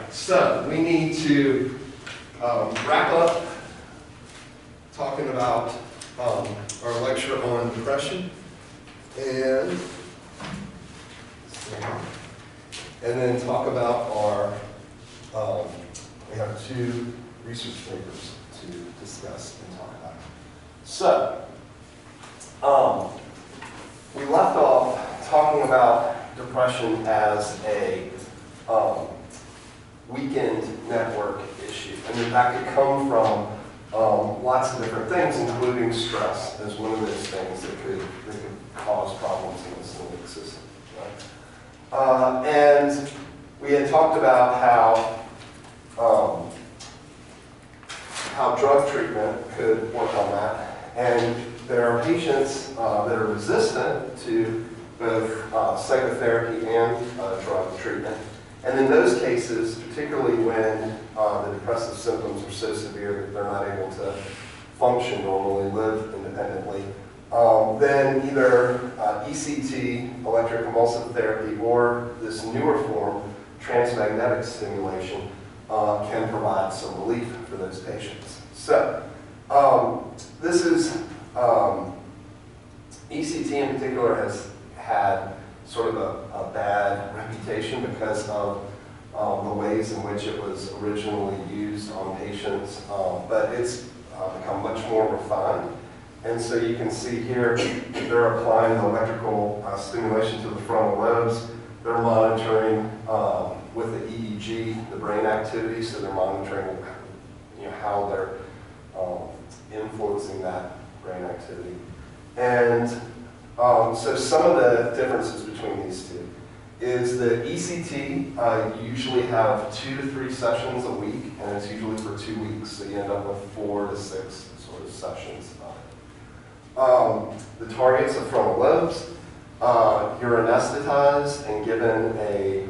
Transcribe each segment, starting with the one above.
so we need to wrap up talking about our lecture on depression, and then talk about our, we have 2 research papers to discuss and talk about. So, we left off talking about depression as a weekend network issue. And that could come from lots of different things, including stress as one of those things that could cause problems in the limbic system. Right? And we had talked about how drug treatment could work on that. And there are patients that are resistant to both psychotherapy and drug treatment. And in those cases, particularly when the depressive symptoms are so severe that they're not able to function normally, live independently, then either ECT, electroconvulsive therapy, or this newer form, transmagnetic stimulation, can provide some relief for those patients. So, this is, ECT in particular has had sort of a bad reputation because of the ways in which it was originally used on patients, but it's become much more refined. And so you can see here, they're applying the electrical stimulation to the frontal lobes. They're monitoring with the EEG, the brain activity, so they're monitoring how they're influencing that brain activity. And so some of the differences between these two is that ECT usually have 2 to 3 sessions a week, and it's usually for 2 weeks, so you end up with 4 to 6 sort of sessions. The targets of frontal lobes, you're anesthetized and given a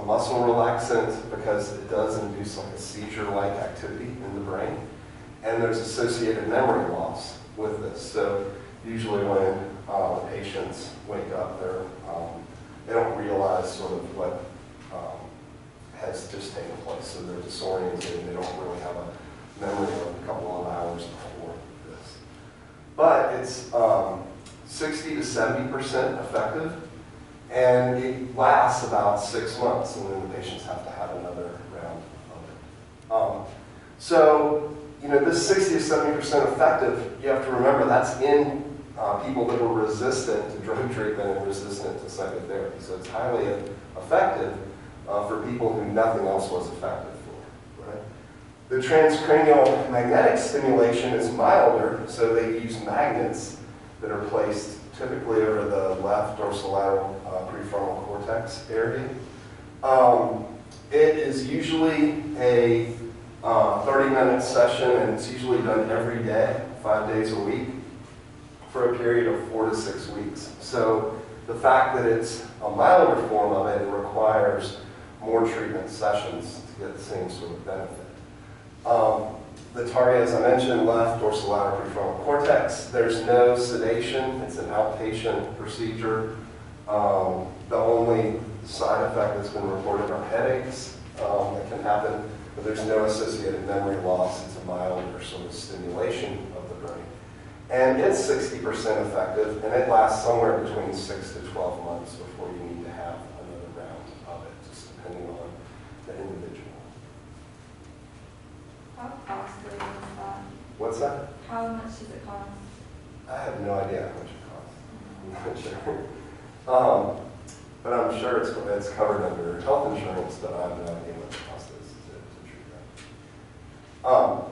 muscle relaxant because it does induce like a seizure-like activity in the brain, and there's associated memory loss with this. So usually when patients wake up, they don't realize sort of what has just taken place. So they're disoriented and they don't really have a memory of a couple of hours before this. But it's 60 to 70% effective, and it lasts about 6 months, and then the patients have to have another round of it. So, this 60 to 70% effective, you have to remember that's in people that were resistant to drug treatment and resistant to psychotherapy. So it's highly effective for people who nothing else was effective for. Right? The transcranial magnetic stimulation is milder, so they use magnets that are placed typically over the left dorsolateral prefrontal cortex area. It is usually a 30-minute session, and it's usually done every day, 5 days a week, for a period of 4 to 6 weeks. So the fact that it's a milder form of it requires more treatment sessions to get the same sort of benefit. The target, as I mentioned, left dorsolateral prefrontal cortex. There's no sedation. It's an outpatient procedure. The only side effect that's been reported are headaches that can happen, but there's no associated memory loss. It's a milder sort of stimulation of the brain. And it's 60% effective, and it lasts somewhere between 6 to 12 months before you need to have another round of it, just depending on the individual. How costly is that? What's that? How much does it cost? I have no idea how much it costs. I'm not sure. But I'm sure it's covered under health insurance, but I have no idea what the cost is to treat that. All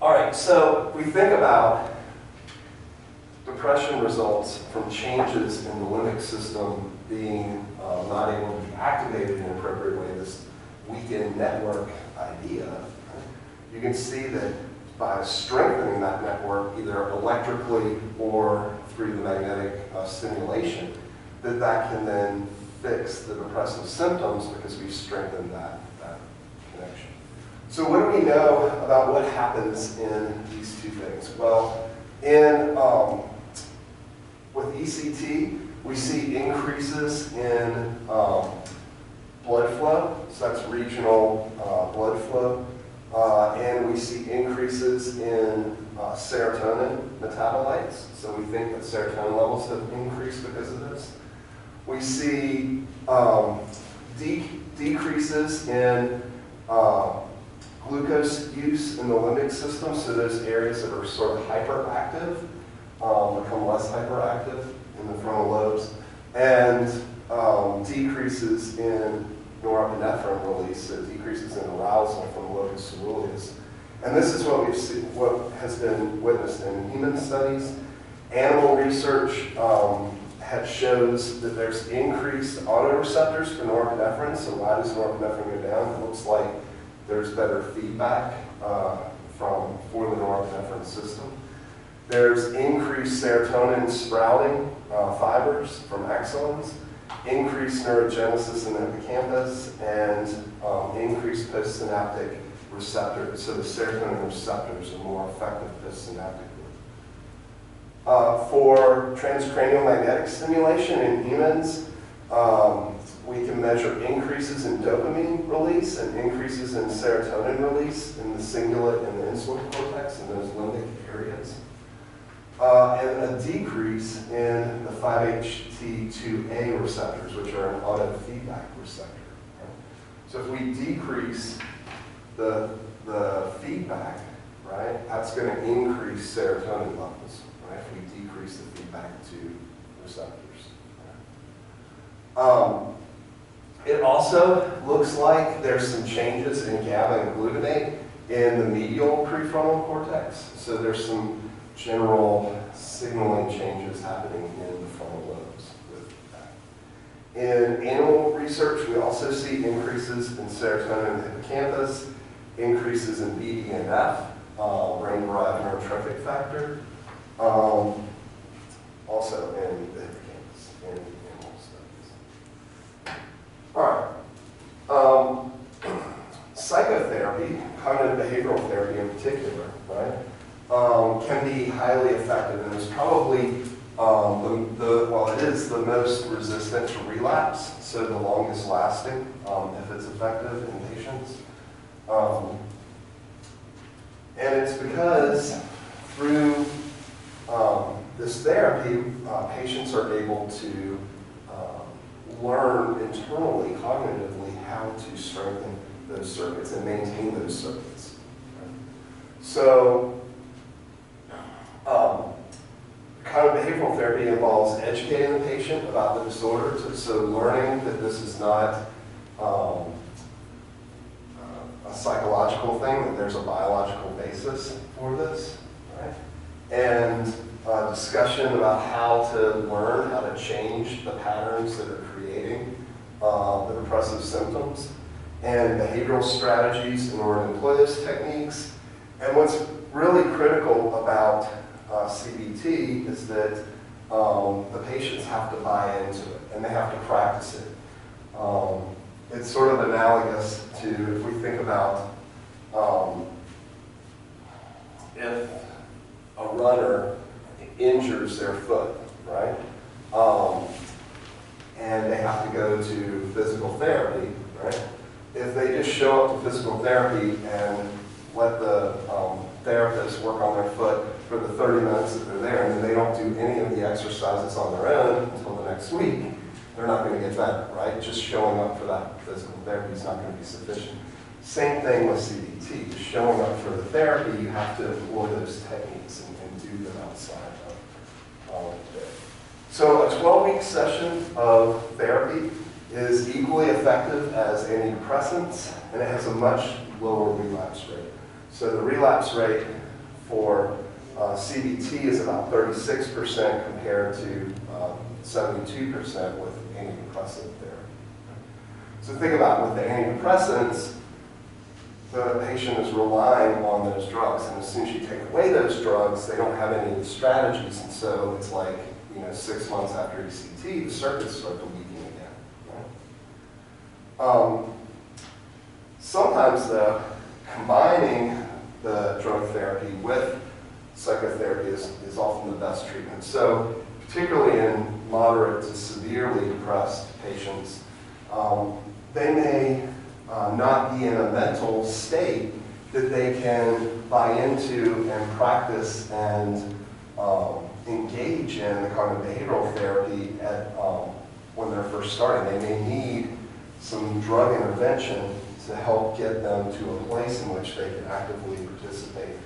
right, so we think about depression results from changes in the limbic system being not able to be activated in an appropriate way, this weekend network idea. You can see that by strengthening that network, either electrically or through the magnetic stimulation, that can then fix the depressive symptoms because we've strengthened that connection. So what do we know about what happens in these two things? Well, with ECT, we see increases in blood flow, so that's serotonin metabolites. So we think that serotonin levels have increased because of this. We see decreases in glucose use in the limbic system, so those areas that are sort of hyperactive become less hyperactive in the frontal lobes, and decreases in norepinephrine release, so decreases in arousal from the locus coeruleus. And this is what we've seen, what has been witnessed in human studies. Animal research shows that there's increased autoreceptors for norepinephrine. So why does norepinephrine go down? It looks like there's better feedback for the norepinephrine system. There's increased serotonin sprouting fibers from axons, increased neurogenesis in the hippocampus, and increased postsynaptic receptors. So the serotonin receptors are more effective postsynaptically. For transcranial magnetic stimulation in humans, we can measure increases in dopamine release and increases in serotonin release in the cingulate and the insular cortex in those limbic areas. And a decrease in the 5-HT2A receptors, which are an autofeedback receptor. Right? So if we decrease the feedback, right, that's going to increase serotonin levels. Right? If we decrease the feedback to receptors. Right? It also looks like there's some changes in GABA and glutamate in the medial prefrontal cortex. So there's some general signaling changes happening in the frontal lobes with that. In animal research, we also see increases in serotonin in the hippocampus, increases in BDNF, brain-derived neurotrophic factor, also in the hippocampus in animal studies. All right. Psychotherapy, cognitive behavioral therapy in particular, right, can be highly effective, and is probably it is the most resistant to relapse, so the longest lasting if it's effective in patients. And it's because through this therapy, patients are able to learn internally, cognitively, how to strengthen those circuits and maintain those circuits. Right? So, cognitive behavioral therapy involves educating the patient about the disorder, so learning that this is not a psychological thing, that there's a biological basis for this, right? And discussion about how to learn, how to change the patterns that are creating the depressive symptoms, and behavioral strategies in order to employ those techniques. And what's really critical about CBT is that the patients have to buy into it, and they have to practice it. It's sort of analogous to, if we think about if a runner injures their foot, right? And they have to go to physical therapy, right? If they just show up to physical therapy and let the therapist work on their foot for the 30 minutes that they're there, and then they don't do any of the exercises on their own until the next week, they're not going to get better, right? Just showing up for that physical therapy is not going to be sufficient. Same thing with CBT. Just showing up for the therapy, you have to employ those techniques and do them outside of it. So a 12-week session of therapy is equally effective as antidepressants, and it has a much lower relapse rate. So the relapse rate for CBT is about 36% compared to 72% with antidepressant therapy. So think about with the antidepressants, the patient is relying on those drugs, and as soon as you take away those drugs, they don't have any of the strategies, and so it's like, 6 months after ECT, the circuits start to weaken again. Right? Sometimes, though, combining the drug therapy with psychotherapy is often the best treatment. So, particularly in moderate to severely depressed patients, they may not be in a mental state that they can buy into and practice and engage in the cognitive behavioral therapy at, when they're first starting. They may need some drug intervention to help get them to a place in which they can actively participate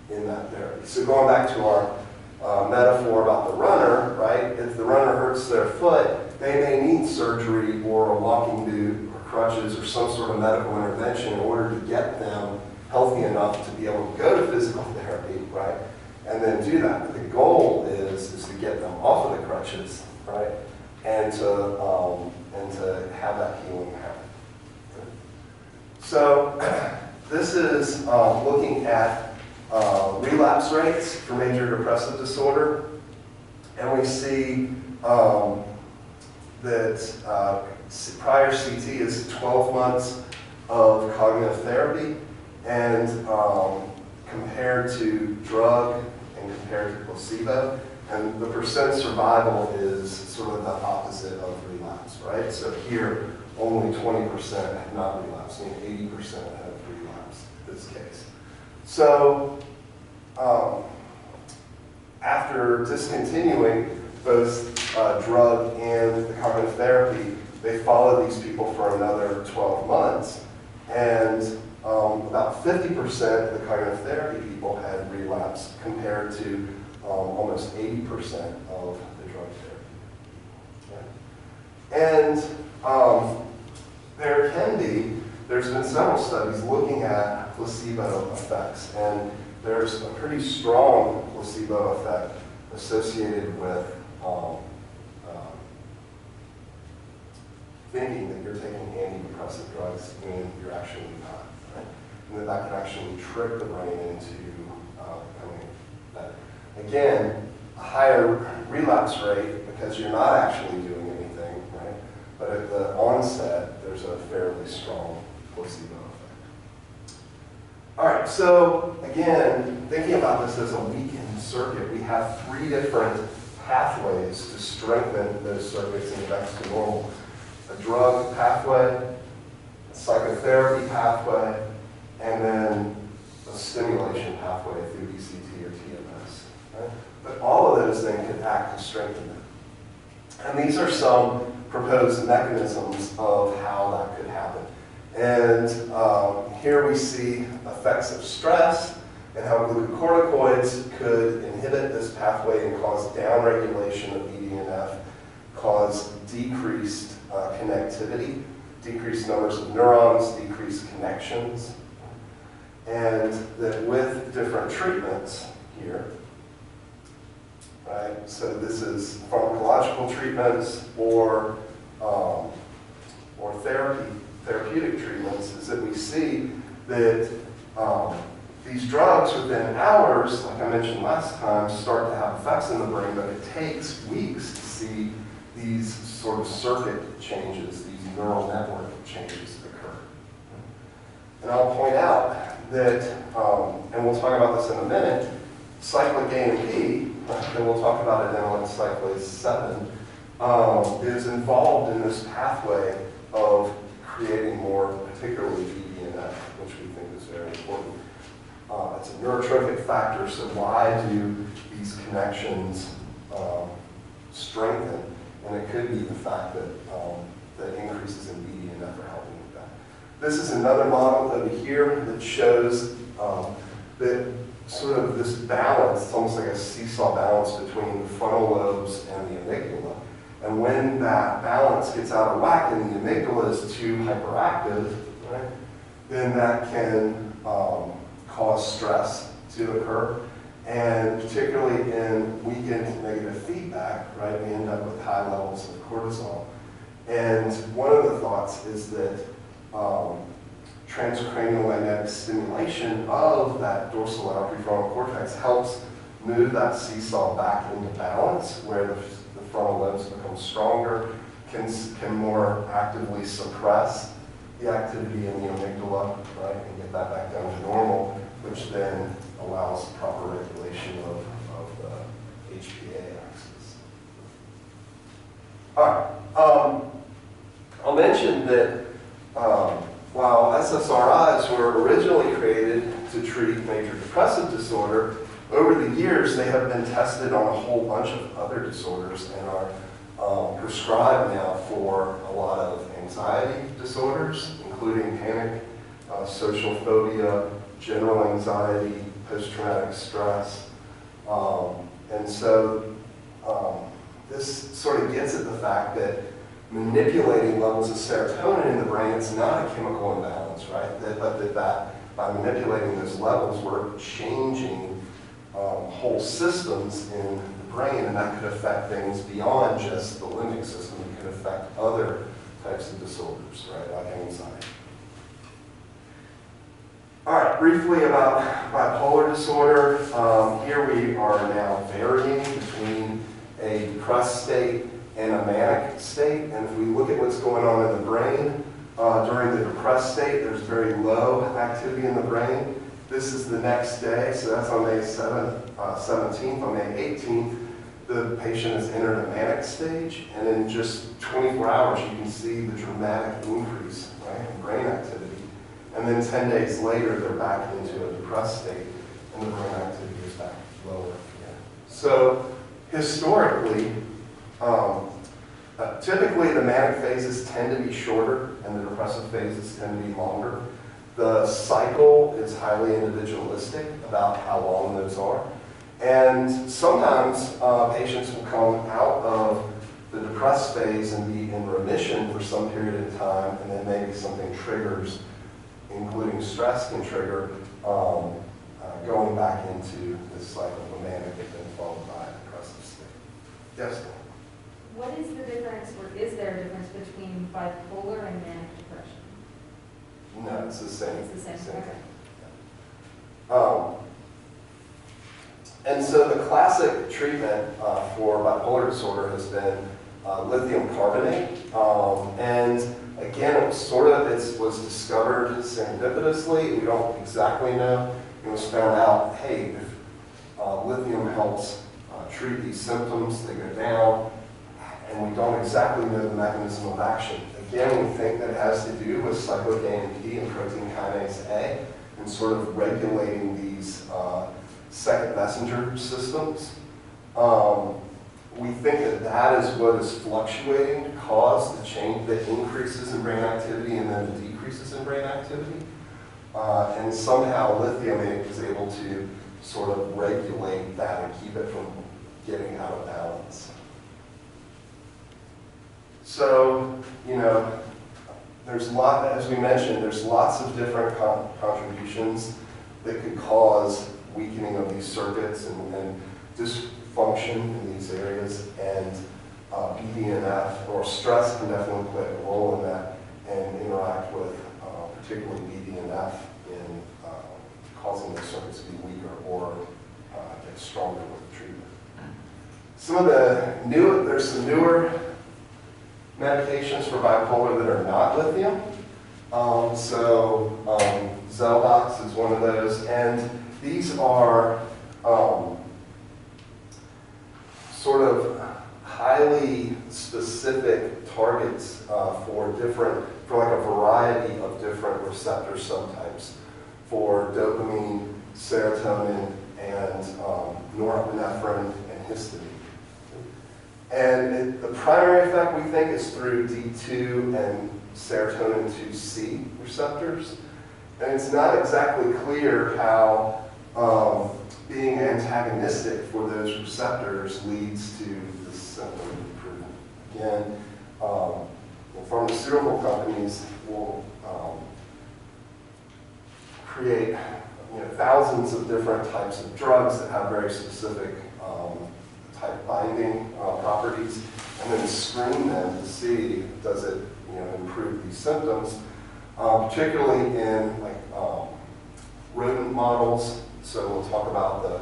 in that therapy. So going back to our metaphor about the runner, right? If the runner hurts their foot, they may need surgery or a walking boot or crutches or some sort of medical intervention in order to get them healthy enough to be able to go to physical therapy, right? And then do that. But the goal is to get them off of the crutches, right? And to have that healing happen. So this is looking at relapse rates for major depressive disorder. And we see that prior CT is 12 months of cognitive therapy, and compared to drug and compared to placebo. And the percent survival is sort of the opposite of relapse, right? So here, only 20% have not relapsed, and 80% have relapsed in this case. So after discontinuing both drug and the cognitive therapy, they followed these people for another 12 months, and about 50% of the cognitive therapy people had relapsed compared to almost 80% of the drug therapy. Okay? And there's been several studies looking at placebo effects, and there's a pretty strong placebo effect associated with thinking that you're taking antidepressant drugs when you're actually not, right? And that can actually trick the brain into becoming better. Again, a higher relapse rate because you're not actually doing anything, right? But at the onset, there's a fairly strong placebo effect. All right, so again, thinking about this as a weakened circuit, we have 3 different pathways to strengthen those circuits and get back to normal. A drug pathway, a psychotherapy pathway, and then a stimulation pathway through ECT or TMS. Right? But all of those then can act to strengthen them. And these are some proposed mechanisms of how that could happen. And here we see effects of stress and how glucocorticoids could inhibit this pathway and cause downregulation of BDNF, cause decreased connectivity, decreased numbers of neurons, decreased connections, and that with different treatments here, right? So this is pharmacological treatments or therapeutic treatments, is that we see that these drugs within hours, like I mentioned last time, start to have effects in the brain, but it takes weeks to see these sort of circuit changes, these neural network changes occur. And I'll point out that, and we'll talk about this in a minute, cyclic AMP, and we'll talk about it now in cyclase 7, is involved in this pathway of creating more, particularly BDNF, which we think is very important. It's a neurotrophic factor, so why do these connections strengthen? And it could be the fact that that increases in BDNF are helping with that. This is another model over here that shows that sort of this balance, it's almost like a seesaw balance between the frontal lobes and the amygdala. And when that balance gets out of whack and the amygdala is too hyperactive, right, then that can cause stress to occur. And particularly in weakened negative feedback, right, we end up with high levels of cortisol. And one of the thoughts is that transcranial magnetic stimulation of that dorsolateral prefrontal cortex helps move that seesaw back into balance, where the frontal lobes become stronger, can more actively suppress the activity in the amygdala, right, and get that back down to normal, which then allows proper regulation of the HPA axis. All right. I'll mention that while SSRIs were originally created to treat major depressive disorder, over the years they have been tested on a whole bunch of other disorders and are prescribed now for a lot of anxiety disorders, including panic, social phobia, general anxiety, post-traumatic stress. And so this sort of gets at the fact that manipulating levels of serotonin in the brain, it's not a chemical imbalance, right? But that by manipulating those levels, we're changing whole systems in the brain, and that could affect things beyond just the limbic system. It could affect other types of disorders, right, like anxiety. All right, briefly about bipolar disorder. Here we are now varying between a depressed state and a manic state. And if we look at what's going on in the brain, during the depressed state, there's very low activity in the brain. This is the next day, so that's on May 17th. On May 18th, the patient has entered a manic stage, and in just 24 hours, you can see the dramatic increase, right, in brain activity. And then 10 days later, they're back into a depressed state, and the brain activity is back lower again. So historically, typically the manic phases tend to be shorter, and the depressive phases tend to be longer. The cycle is highly individualistic about how long those are. And sometimes patients will come out of the depressed phase and be in remission for some period of time, and then maybe something triggers, including stress can trigger, going back into this cycle of manic and then followed by a depressive state. Yes? What is the difference, or is there a difference between bipolar and manic depression? No, it's the same. It's the same, okay. And so the classic treatment for bipolar disorder has been lithium carbonate. And again, it was discovered serendipitously. We don't exactly know. It was found out, hey, if lithium helps treat these symptoms, they go down, and we don't exactly know the mechanism of action. Again, we think that it has to do with cyclic AMP and protein kinase A, and sort of regulating these second messenger systems. We think that that is what is fluctuating to cause the change, the increases in brain activity and then the decreases in brain activity. And somehow lithium is able to sort of regulate that and keep it from getting out of balance. So, you know, as we mentioned, there's lots of different contributions that could cause weakening of these circuits and dysfunction in these areas, and BDNF or stress can definitely play a role in that and interact with particularly BDNF in causing the circuits to be weaker or get stronger with the treatment. There's some newer medications for bipolar that are not lithium. Zeldox is one of those, and these are sort of highly specific targets for like a variety of different receptor subtypes for dopamine, serotonin, and norepinephrine and histamine. And the primary effect, we think, is through D2 and serotonin 2C receptors. And it's not exactly clear how being antagonistic for those receptors leads to this symptom improvement. Again, pharmaceutical companies will create thousands of different types of drugs that have very specific type binding properties, and then screen them to see does it improve these symptoms, particularly in rodent models. So we'll talk about the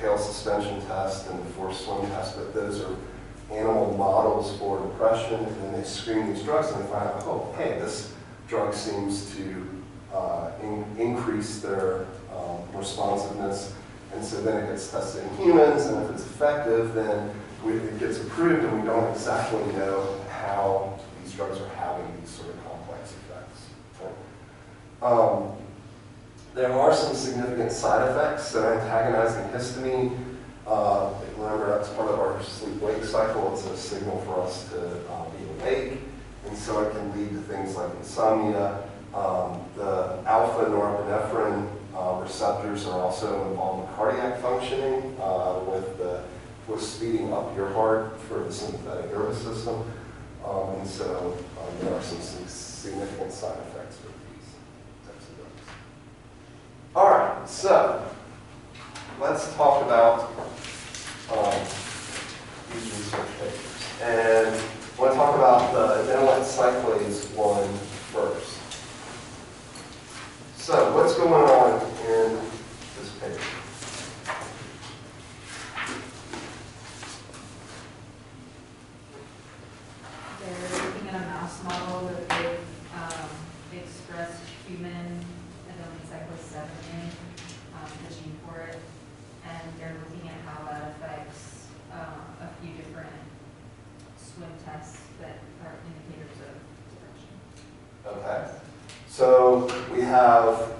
tail suspension test and the forced swim test, but those are animal models for depression, and then they screen these drugs and they find out, oh, hey, this drug seems to increase their responsiveness. And so then it gets tested in humans, and if it's effective, then it gets approved, and we don't exactly know how these drugs are having these sort of complex effects. Right? There are some significant side effects. So antagonizing histamine, remember that's part of our sleep-wake cycle. It's a signal for us to be awake. And so it can lead to things like insomnia. The alpha norepinephrine receptors are also involved in cardiac functioning with speeding up your heart for the sympathetic nervous system. And so there are some significant side effects with these types of drugs. All right, so let's talk about these research papers. And I want to talk about the adenylate cyclase one first. So what's going on in this paper? They're looking at a mouse model that they've expressed human adenylate cyclase 7A, the gene for it, and they're looking at how that affects a few different swim tests that are indicators of depression. Okay. So we have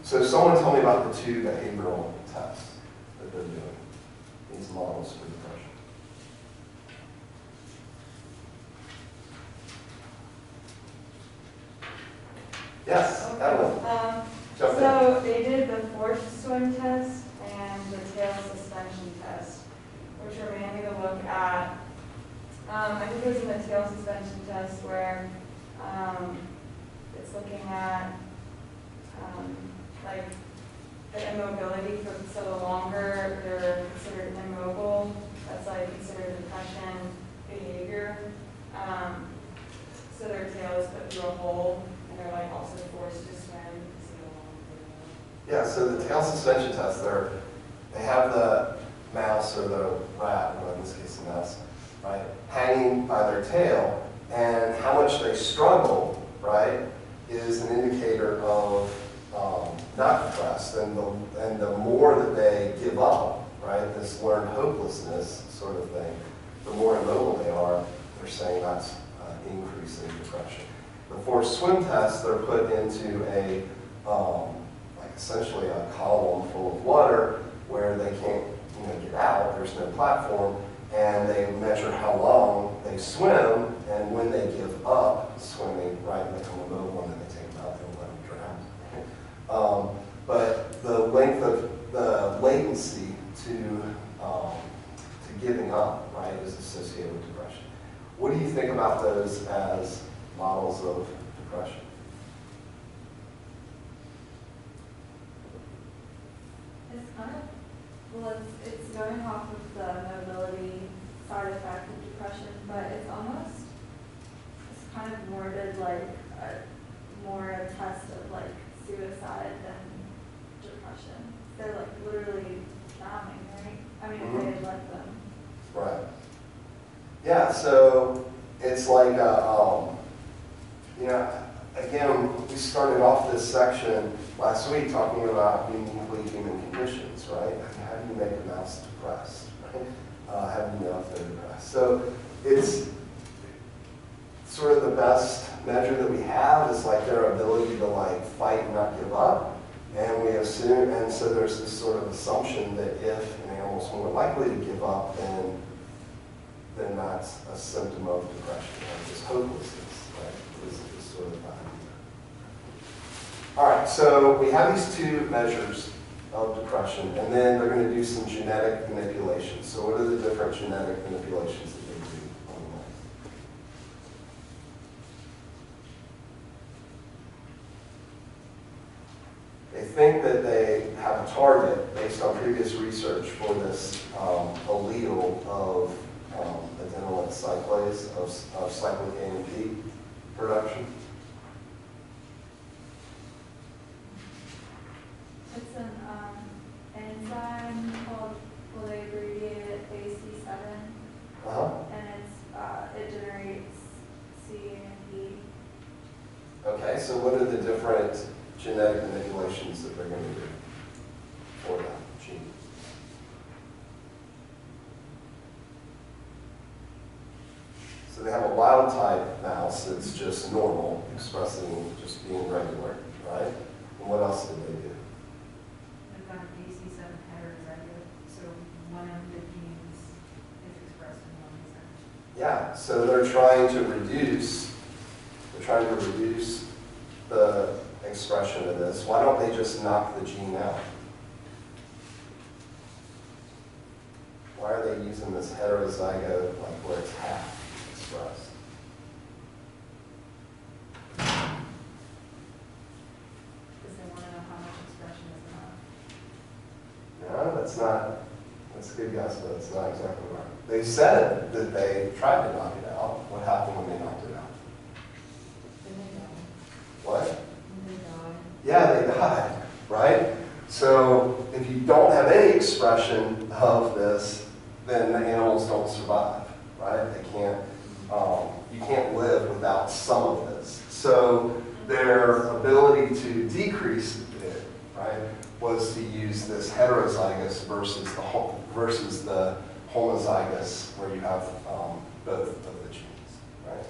so someone told me about the 2 behavioral tests that they're doing, these models for depression. Yes, Evelyn. Jump in. So they did the forced swim test and the tail suspension test, which were mainly to look at, I think it was in the tail suspension test where it's looking at like the immobility. So the longer they're considered immobile, that's like considered depression behavior. So their tail is put through a hole, and they're like also forced to swim to see how long Yeah, so the tail suspension test, they have the mouse or the rat, or in this case the mouse, right, hanging by their tail, and how much they struggle, right, is an indicator of not depressed, and the more that they give up, right, this learned hopelessness sort of thing, the more immobile they are, they're saying that's increasing depression. The forced swim test, they're put into a essentially a column full of water where they can't get out, there's no platform, and they measure how long they swim, and when they give up swimming, right, and become immobile, and then they take them out, they'll let them drown. But the length of the latency to giving up, right, is associated with depression. What do you think about those as models of depression? It's kind of, well, it's going off of the mobility side effect of depression, but it's kind of worded like more a test of like suicide than depression. They're like literally drowning, right? I mean, if they had let them. Right. Yeah, so it's like, again, we started off this section last week talking about uniquely human conditions, right? How do you make a mouse depressed, right? How do you know if they're depressed? So it's sort of the best measure that we have is like their ability to like fight and not give up. And we assume, and so there's this sort of assumption that if an animal's more likely to give up, then that's a symptom of depression, right? Just hopelessness, right? This is sort of the idea. All right, so we have these 2 measures of depression, and then they're going to do some genetic manipulations. So what are the different genetic manipulations that they do on the mice? They think that they have a target based on previous research for this allele of adenylate cyclase, of cyclic AMP production. It's an enzyme called, well, they abbreviate it ACE7, and it generates CAMP. Okay, so what are the different genetic manipulations that they're going to do for that gene? So they have a wild type mouse else that's just normal, expressing, just being regular, right? And what else did they do? They've got an AC7 heterozygote, so one of the genes is expressed in one percent. Yeah, so they're trying to reduce the expression of this. Why don't they just knock the gene out? Why are they using this heterozygote, like where it's half expressed? Because they want to know how much expression is enough. No, that's a good guess, but it's not exactly right. They said that they tried to knock it out. What happened when they knocked it out? Then they die. What? Then they die. Yeah, they died, right? So if you don't have any expression of this, then the animals don't survive, right? They can't, you can't live without some of this. So their ability to decrease it, right, was to use this heterozygous versus the homozygous, where you have both of the genes, right?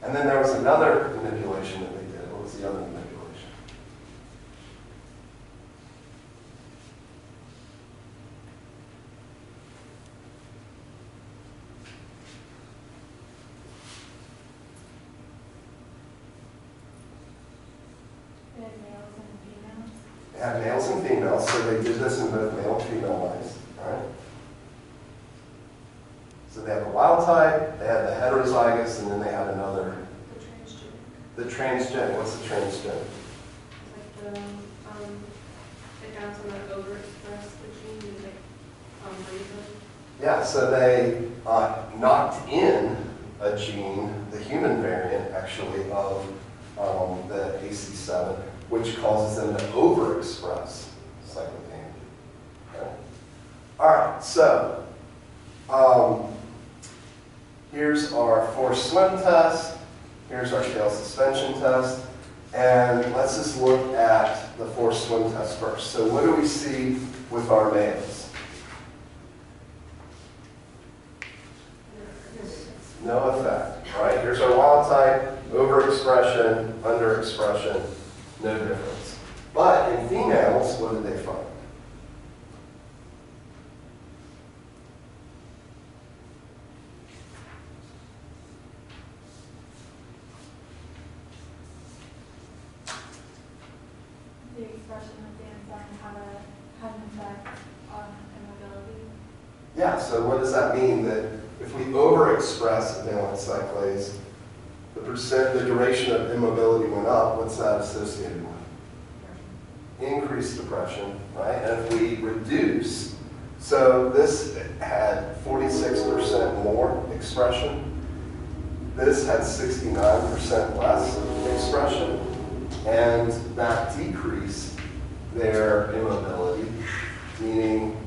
And then there was another manipulation that they did. What was the other manipulation? They had males and females. They had males and females, so they did this in both male and female mice, right? So they have the wild type, they had the heterozygous, and then they had another, The transgenic. the transgenic. What's the transgenic? It's like the guys on that overexpress the gene, like, reason. Yeah, so they knocked in a gene, the human variant, actually, of the AC7, which causes them to overexpress cyclopain. Okay? All right, so here's our forced swim test. Here's our tail suspension test. And let's just look at the forced swim test first. So what do we see with our males? No effect, right? Here's our wild type, overexpression, underexpression, no difference. But in females, what did they find? The expression of the enzyme had an effect on immobility. Yeah, so what does that mean? That if we overexpress valence cyclase, the duration of immobility went up. What's that associated with? Increased depression, right? And if we reduce, so this had 46% more expression. This had 69% less expression. And that decreased their immobility, meaning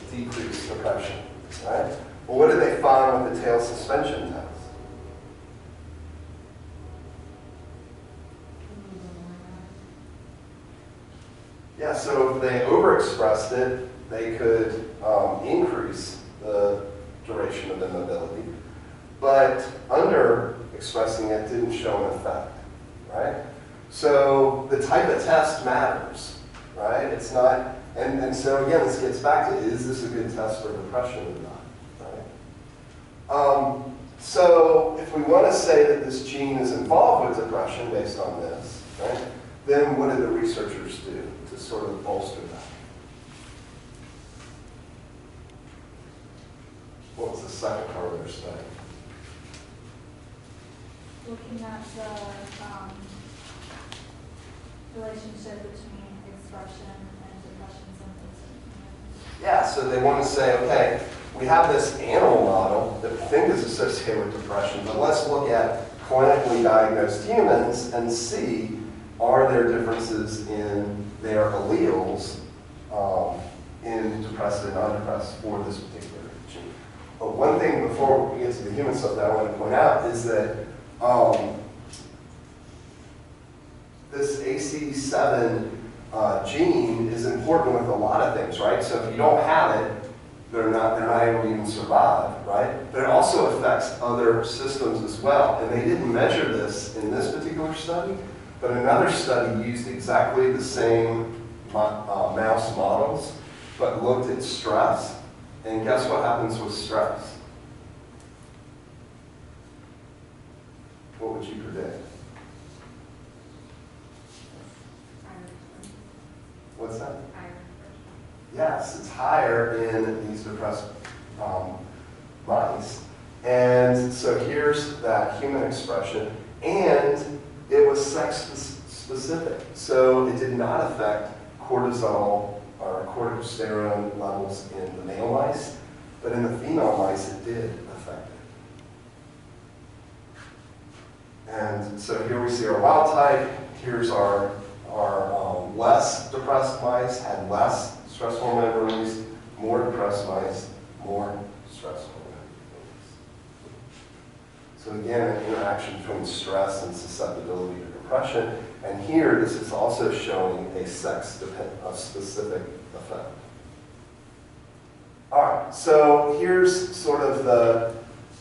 decreased depression, right? Well, what did they find with the tail suspension test? Yeah, so if they overexpressed it, they could increase the duration of immobility. But underexpressing it didn't show an effect, right? So the type of test matters, right? It's not, and so again, this gets back to, is this a good test for depression or not, right? So if we want to say that this gene is involved with depression based on this, right, then what did the researchers do to sort of bolster that? What was the second part of their study? Looking at the relationship between expression and depression symptoms. Yeah, so they want to say, okay, we have this animal model that we think is associated with depression, but let's look at clinically diagnosed humans and see, are there differences in their alleles in depressed and non-depressed for this particular gene. But one thing before we get to the human stuff that I want to point out is that this ACE7 gene is important with a lot of things, right? So if you don't have it, they're not able to even survive, right? But it also affects other systems as well. And they didn't measure this in this particular study, but another study used exactly the same mouse models, but looked at stress. And guess what happens with stress? What would you predict? What's that? Yes, it's higher in these depressed mice. And so here's that human expression, and it was sex specific. So it did not affect cortisol or corticosteroid levels in the male mice, but in the female mice it did affect it. And so here we see our wild type. Here's our less depressed mice had less stress hormone release, more depressed mice, more stress hormone release. So again, an interaction between stress and susceptibility to depression. And here, this is also showing a sex-specific effect. All right, so here's sort of the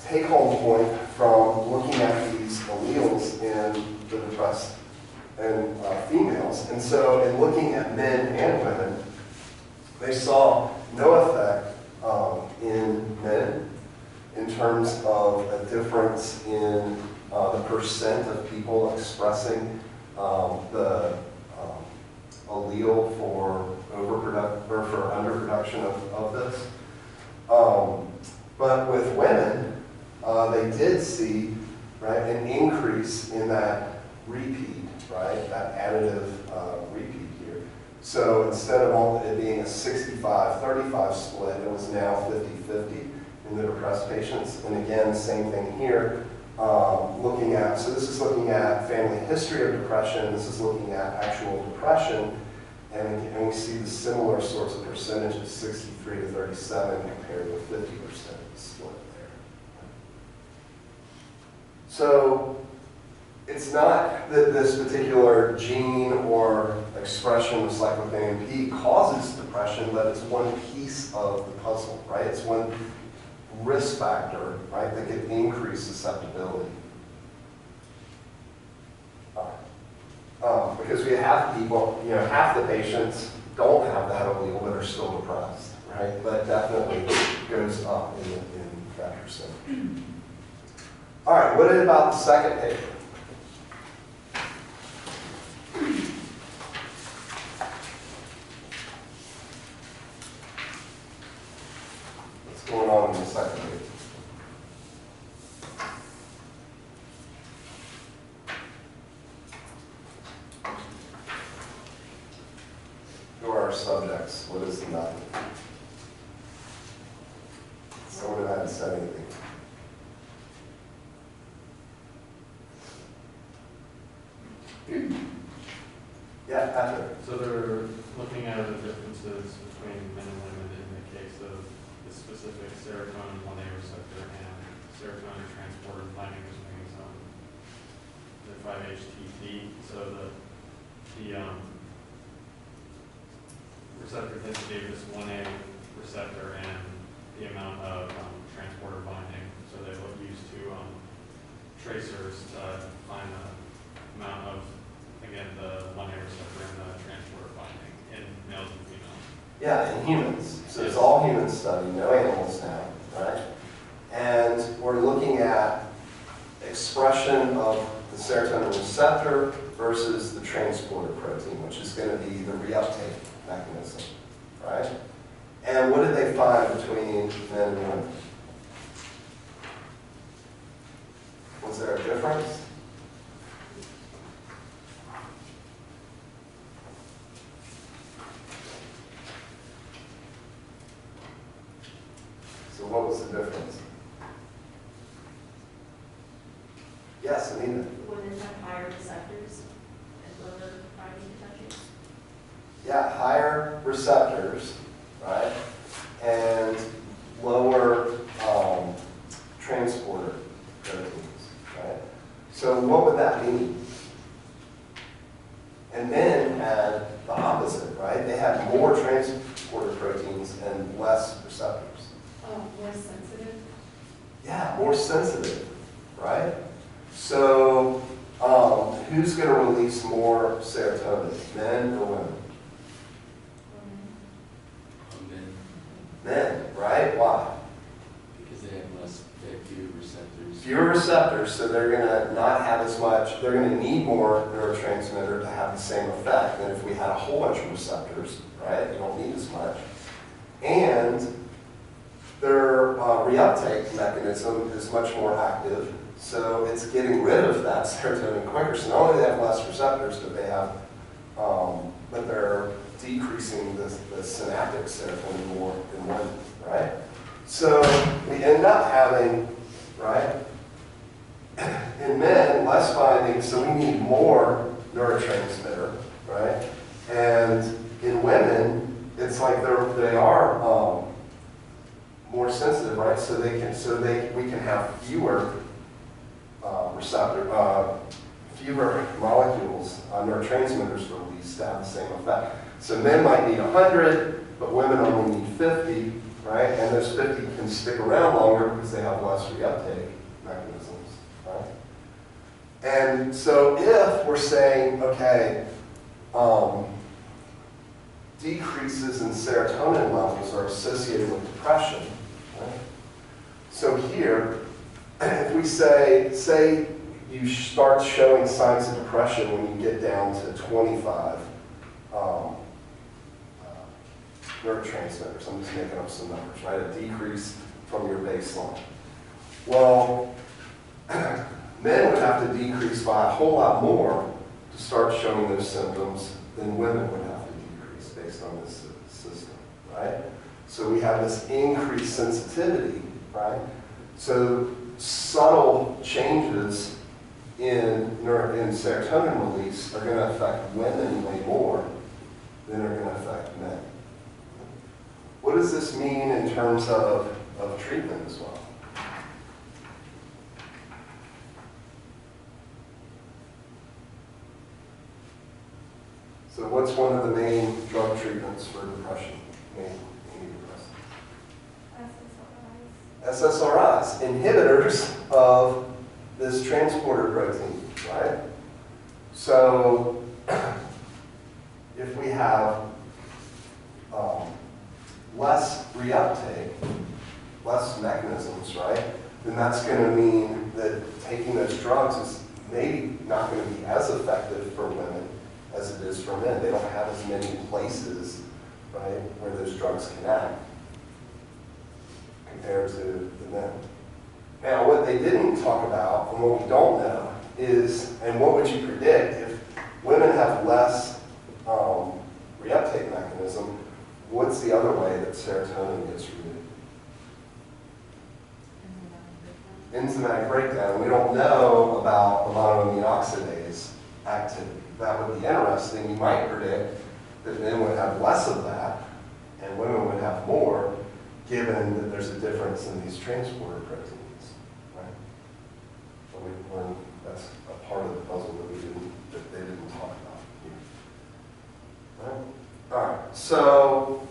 take-home point from looking at these alleles in the depressed and females. And so in looking at men and women, they saw no effect in men in terms of a difference in the percent of people expressing the allele for overproduction or for underproduction of this. But with women, they did see, right, an increase in that repeat, right, that additive repeat here. So instead of it being a 65-35 split, it was now 50-50 in the depressed patients. And again, same thing here. Looking at, so this is looking at family history of depression, this is looking at actual depression, and we see the similar sorts of percentages, 63-37 compared with 50% split there. So it's not that this particular gene or expression of cyclic AMP causes depression, but it's one piece of the puzzle, right? It's one risk factor, right, that could increase susceptibility. Because we have people, half the patients don't have that allele but are still depressed, right? But definitely goes up in that percent. All right, what about the second paper? What's going on in the second paper? Who are our subjects? What is the method? Someone hadn't said anything. Yeah, Patrick. So they're looking at the differences between men and women in the case of the specific serotonin 1A receptor and serotonin transporter binding, which means the 5-HTP. So the receptor density of this 1A receptor and the amount of transporter binding. So they look used to tracers to find the amount of, again, the 1A receptor and the transporter binding in males and females. Yeah, in humans. So it's all human study, no animals now, right? And we're looking at expression of the serotonin receptor versus the transporter protein, which is going to be the reuptake mechanism, right? And what did they find between men and women? Was there a difference? So what was the difference? Yes, Anita. Women have higher receptors and lower binding potentials. Yeah, higher receptors, right? And lower transporter proteins, right? So what would that mean? And men had the opposite, right? They had more transporter proteins and less receptors. More sensitive. Yeah, more sensitive, right? So, who's going to release more serotonin, men or women? Men, right? Why? Because they have fewer receptors. Fewer receptors, so they're going to not have as much, they're going to need more neurotransmitter to have the same effect than if we had a whole bunch of receptors, right? You don't need as much. And their reuptake mechanism is much more active, so it's getting rid of that serotonin quicker. So not only do they have less receptors, but they have, but they're decreasing the synaptic serotonin more in women, right? So we end up having, right, in men, less binding, so we need more neurotransmitter, right? And in women, it's like they are more sensitive, right? So we can have fewer fewer molecules, neurotransmitters released to have the same effect. So men might need 100, but women only need 50, right? And those 50 can stick around longer because they have less reuptake mechanisms, right? And so if we're saying, okay, decreases in serotonin levels are associated with depression, right? So here, if we say you start showing signs of depression when you get down to 25 neurotransmitters. I'm just making up some numbers, right? A decrease from your baseline. Well, men would have to decrease by a whole lot more to start showing those symptoms than women would have to decrease based on this system, right? So we have this increased sensitivity, right? So subtle changes in serotonin release are going to affect women way more than are going to affect men. What does this mean in terms of treatment as well? So what's one of the main drug treatments for depression? Main SSRIs, inhibitors of this transporter protein, right? So if we have less reuptake, less mechanisms, right, then that's going to mean that taking those drugs is maybe not going to be as effective for women as it is for men. They don't have as many places, right, where those drugs can act compared to the men. Now, what they didn't talk about, and what we don't know, is, and what would you predict if women have less reuptake mechanism, what's the other way that serotonin gets removed? Enzymatic breakdown. We don't know about the monoamine oxidase activity. That would be interesting. You might predict that men would have less of that, and women would have more, given that there's a difference in these transporter proteins, right? So we learned that's a part of the puzzle that they didn't talk about here. Right? All right. So,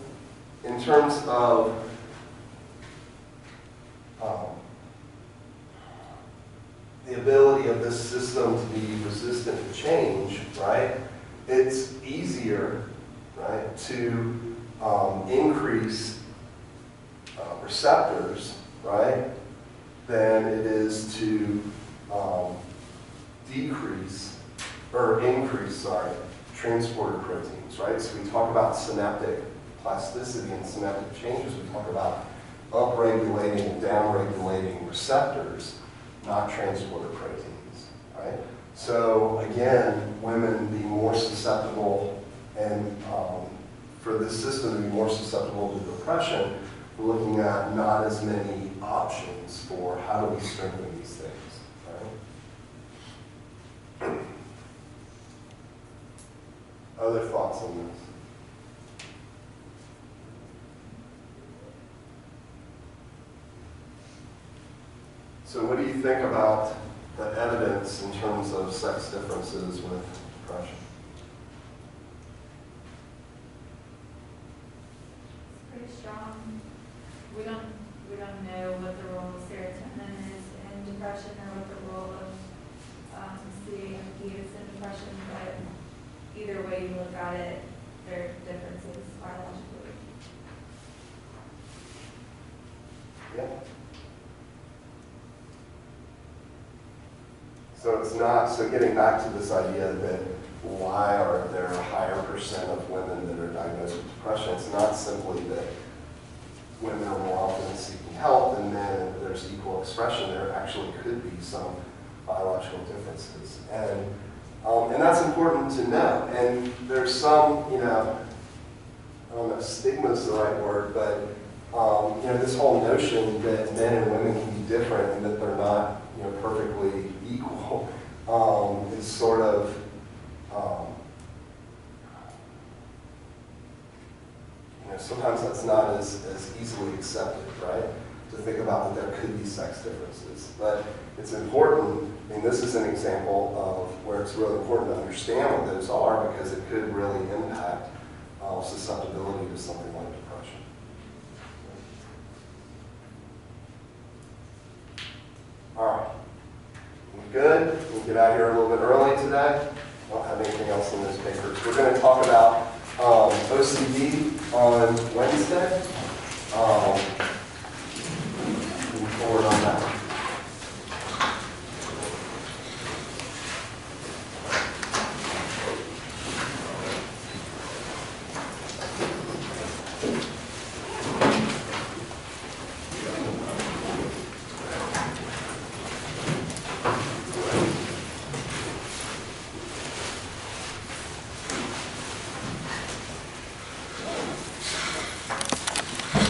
in terms of the ability of this system to be resistant to change, right? It's easier, right, to increase receptors, right, than it is to increase transporter proteins, right? So we talk about synaptic plasticity and synaptic changes. We talk about upregulating and downregulating receptors, not transporter proteins, right? So again, women be more susceptible, and for this system to be more susceptible to depression, we're looking at not as many options for how do we strengthen these things, right? Other thoughts on this? So what do you think about the evidence in terms of sex differences with depression? Pretty strong. We don't depression, but either way you look at it, there are differences biologically. Yeah. So it's not, so getting back to this idea that why are there a higher percent of women that are diagnosed with depression, it's not simply that women are more often seeking help and men, there's equal expression. There actually could be some biological differences. And that's important to know. And there's some, I don't know if stigma is the right word, but this whole notion that men and women can be different and that they're not, perfectly equal, is sort of, sometimes that's not as easily accepted, right? To think about that there could be sex differences. But it's important, this is an example of where it's really important to understand what those are because it could really impact susceptibility to something like depression. All right. Good. We'll get out here a little bit early today. I don't have anything else in those papers. We're going to talk about OCD on Wednesday. Move forward on that.